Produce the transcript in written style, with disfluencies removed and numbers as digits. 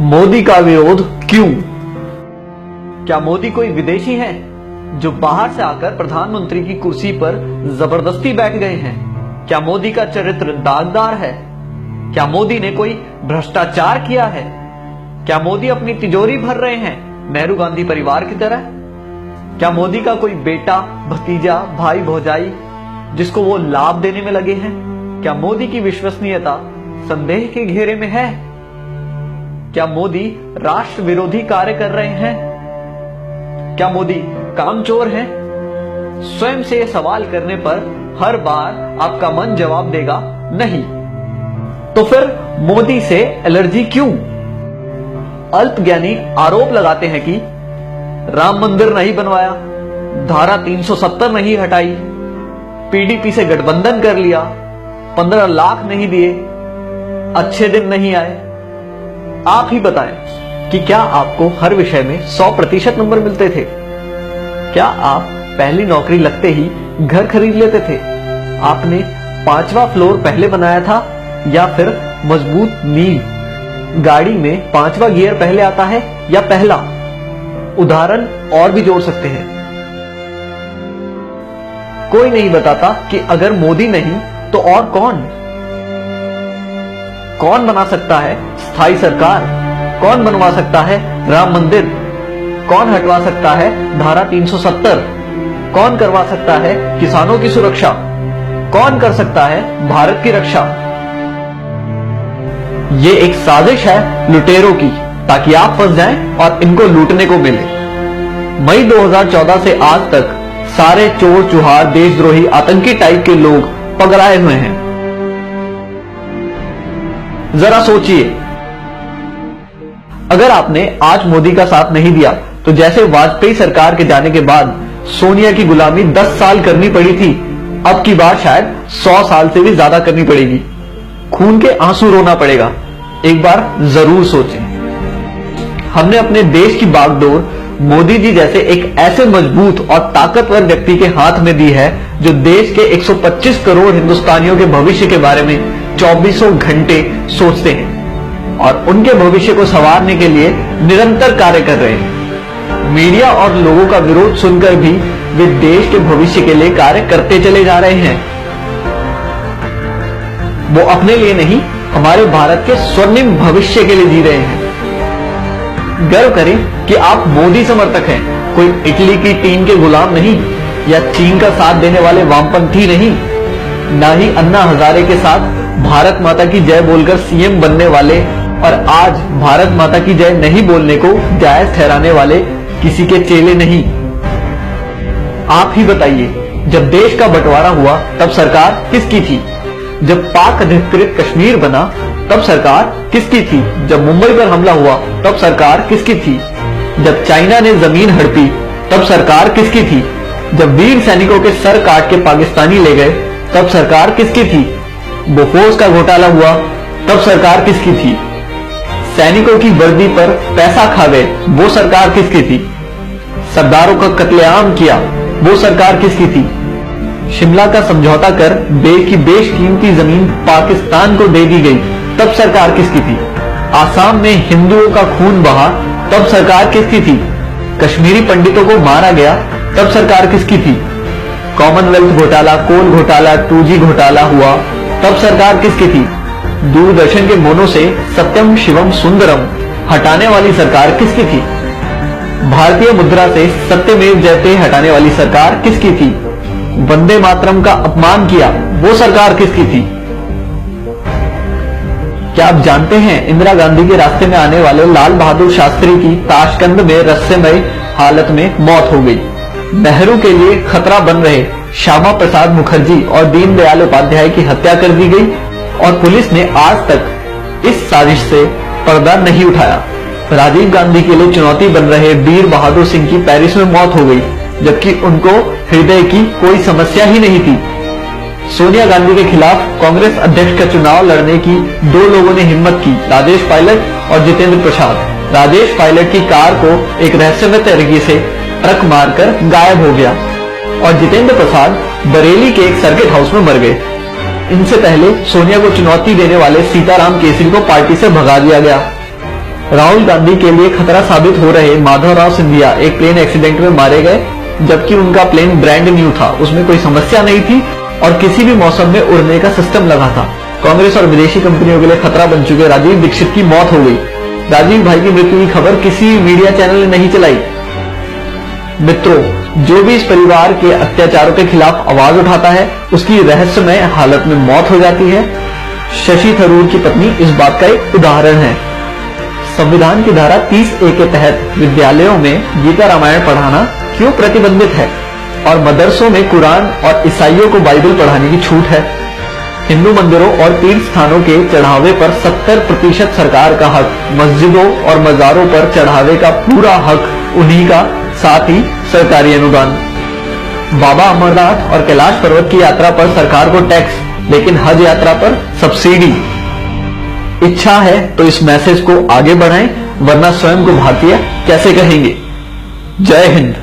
मोदी का विरोध क्यों? क्या मोदी कोई विदेशी है जो बाहर से आकर प्रधानमंत्री की कुर्सी पर जबरदस्ती बैठ गए हैं? क्या मोदी का चरित्र दागदार है? क्या मोदी ने कोई भ्रष्टाचार किया है? क्या मोदी अपनी तिजोरी भर रहे हैं नेहरू गांधी परिवार की तरह? क्या मोदी का कोई बेटा, भतीजा, भाई, भौजाई जिसको वो लाभ देने में लगे हैं? क्या मोदी की विश्वसनीयता संदेह के घेरे में है? क्या मोदी राष्ट्र विरोधी कार्य कर रहे हैं? क्या मोदी कामचोर हैं? स्वयं से यह सवाल करने पर हर बार आपका मन जवाब देगा नहीं। तो फिर मोदी से एलर्जी क्यों? अल्पज्ञानी आरोप लगाते हैं कि राम मंदिर नहीं बनवाया, धारा 370 नहीं हटाई, पीडीपी से गठबंधन कर लिया, 15 लाख नहीं दिए, अच्छे दिन नहीं आए। आप ही बताएं कि क्या आपको हर विषय में 100% नंबर मिलते थे? क्या आप पहली नौकरी लगते ही घर खरीद लेते थे? आपने 5वां फ्लोर पहले बनाया था या फिर मजबूत नींव? गाड़ी में 5वां गियर पहले आता है या पहला? उदाहरण और भी जोड़ सकते हैं। कोई नहीं बताता कि अगर मोदी नहीं तो और कौन? कौन बना सकता है स्थायी सरकार? कौन बनवा सकता है राम मंदिर? कौन हटवा सकता है धारा 370? कौन करवा सकता है किसानों की सुरक्षा? कौन कर सकता है भारत की रक्षा? ये एक साजिश है लुटेरों की ताकि आप फंस जाएं और इनको लूटने को मिले। मई 2014 से आज तक सारे चोर चुहार, देशद्रोही, आतंकी टाइप के लोग पगलाए हुए हैं। जरा सोचिए, अगर आपने आज मोदी का साथ नहीं दिया तो जैसे वाजपेयी सरकार के जाने के बाद सोनिया की गुलामी 10 साल करनी पड़ी थी, अब की बार शायद 100 साल से भी ज्यादा करनी पड़ेगी। खून के आंसू रोना पड़ेगा। एक बार जरूर सोचें। हमने अपने देश की बागडोर मोदी जी जैसे एक ऐसे मजबूत और ताकतवर व्यक्ति के हाथ में दी है जो देश के 125 करोड़ हिंदुस्तानियों के भविष्य के बारे में 24 घंटे सोचते हैं और उनके भविष्य को संवारने के लिए निरंतर कार्य कर रहे हैं। मीडिया और लोगों का विरोध सुनकर भी वे देश के भविष्य के लिए कार्य करते चले जा रहे हैं। वो अपने लिए नहीं, हमारे भारत के स्वर्णिम भविष्य के लिए जी रहे हैं। गर्व करें कि आप मोदी समर्थक हैं, कोई इटली की टीम के गुलाम नहीं या चीन का साथ देने वाले वामपंथी नहीं, ना ही अन्ना हजारे के साथ भारत माता की जय बोलकर सीएम बनने वाले और आज भारत माता की जय नहीं बोलने को जायज ठहराने वाले किसी के चेले नहीं। आप ही बताइए, जब देश का बंटवारा हुआ तब सरकार किसकी थी? जब पाक अधिकृत कश्मीर बना तब सरकार किसकी थी? जब मुंबई पर हमला हुआ तब सरकार किसकी थी? जब चाइना ने जमीन हड़पी तब सरकार किसकी थी? जब वीर सैनिकों के सर काट के पाकिस्तानी ले गए तब सरकार किसकी थी? बोफोर्स का घोटाला हुआ तब सरकार किसकी थी? सैनिकों की वर्दी पर पैसा खा गए, वो सरकार किसकी थी? सरदारों का कत्लेआम किया, वो सरकार किसकी थी? शिमला का समझौता कर देश की बेशकीमती जमीन पाकिस्तान को दे दी गई, तब सरकार किसकी थी? आसाम में हिंदुओं का खून बहा, तब सरकार किसकी थी? कश्मीरी पंडितों को मारा गया, तब सरकार किसकी थी? कॉमनवेल्थ घोटाला, कोल घोटाला, 2G घोटाला हुआ, तब सरकार किसकी थी? दूरदर्शन के मोनो से सत्यम शिवम सुंदरम हटाने वाली सरकार किसकी थी? भारतीय मुद्रा से सत्यमेव जयते हटाने वाली सरकार किसकी थी? वंदे मातरम का अपमान किया, वो सरकार किसकी थी? क्या आप जानते हैं इंदिरा गांधी के रास्ते में आने वाले लाल बहादुर शास्त्री की ताशकंद में रहस्यमय हालत में मौत हो गई। नेहरू के लिए खतरा बन रहे श्यामा प्रसाद मुखर्जी और दीनदयाल उपाध्याय की हत्या कर दी गई और पुलिस ने आज तक इस साजिश से पर्दा नहीं उठाया। राजीव गांधी के लिए चुनौती बन रहे वीर बहादुर सिंह की पेरिस में मौत हो गई, जबकि उनको हृदय की कोई समस्या ही नहीं थी। सोनिया गांधी के खिलाफ कांग्रेस अध्यक्ष का चुनाव लड़ने की 2 लोगों ने हिम्मत की, राजेश पायलट और जितेंद्र प्रसाद। राजेश पायलट की कार को एक रहस्यमय तरीके से ट्रक मारकर गायब हो गया और जितेंद्र प्रसाद बरेली के एक सर्किट हाउस में मर गए। इनसे पहले सोनिया को चुनौती देने वाले सीताराम केसरी को पार्टी से भगा दिया गया। राहुल गांधी के लिए खतरा साबित हो रहे माधवराव सिंधिया एक प्लेन एक्सीडेंट में मारे गए, जबकि उनका प्लेन ब्रांड न्यू था, उसमें कोई समस्या नहीं थी और किसी भी मौसम में उड़ने का सिस्टम लगा था। कांग्रेस और विदेशी कंपनियों के लिए खतरा बन चुके राजीव दीक्षित की मौत हो गई। राजीव भाई की मृत्यु की खबर किसी मीडिया चैनल ने नहीं चलाई। मित्रों, जो भी इस परिवार के अत्याचारों के खिलाफ आवाज उठाता है, उसकी रहस्यमय हालत में मौत हो जाती है। शशि थरूर की पत्नी इस बात का एक उदाहरण है। संविधान की धारा 30A के तहत विद्यालयों में गीता रामायण पढ़ाना क्यों प्रतिबंधित है और मदरसों में कुरान और ईसाइयों को बाइबल पढ़ाने की छूट है। हिंदू मंदिरों और तीर्थ स्थानों के चढ़ावे पर 70% सरकार का हक, मस्जिदों और मजारों पर चढ़ावे का पूरा हक उन्हीं का, साथ ही सरकारी अनुदान। बाबा अमरनाथ और कैलाश पर्वत की यात्रा पर सरकार को टैक्स, लेकिन हज यात्रा पर सब्सिडी। इच्छा है तो इस मैसेज को आगे बढ़ाएं, वरना स्वयं को भारतीय कैसे कहेंगे। जय हिंद।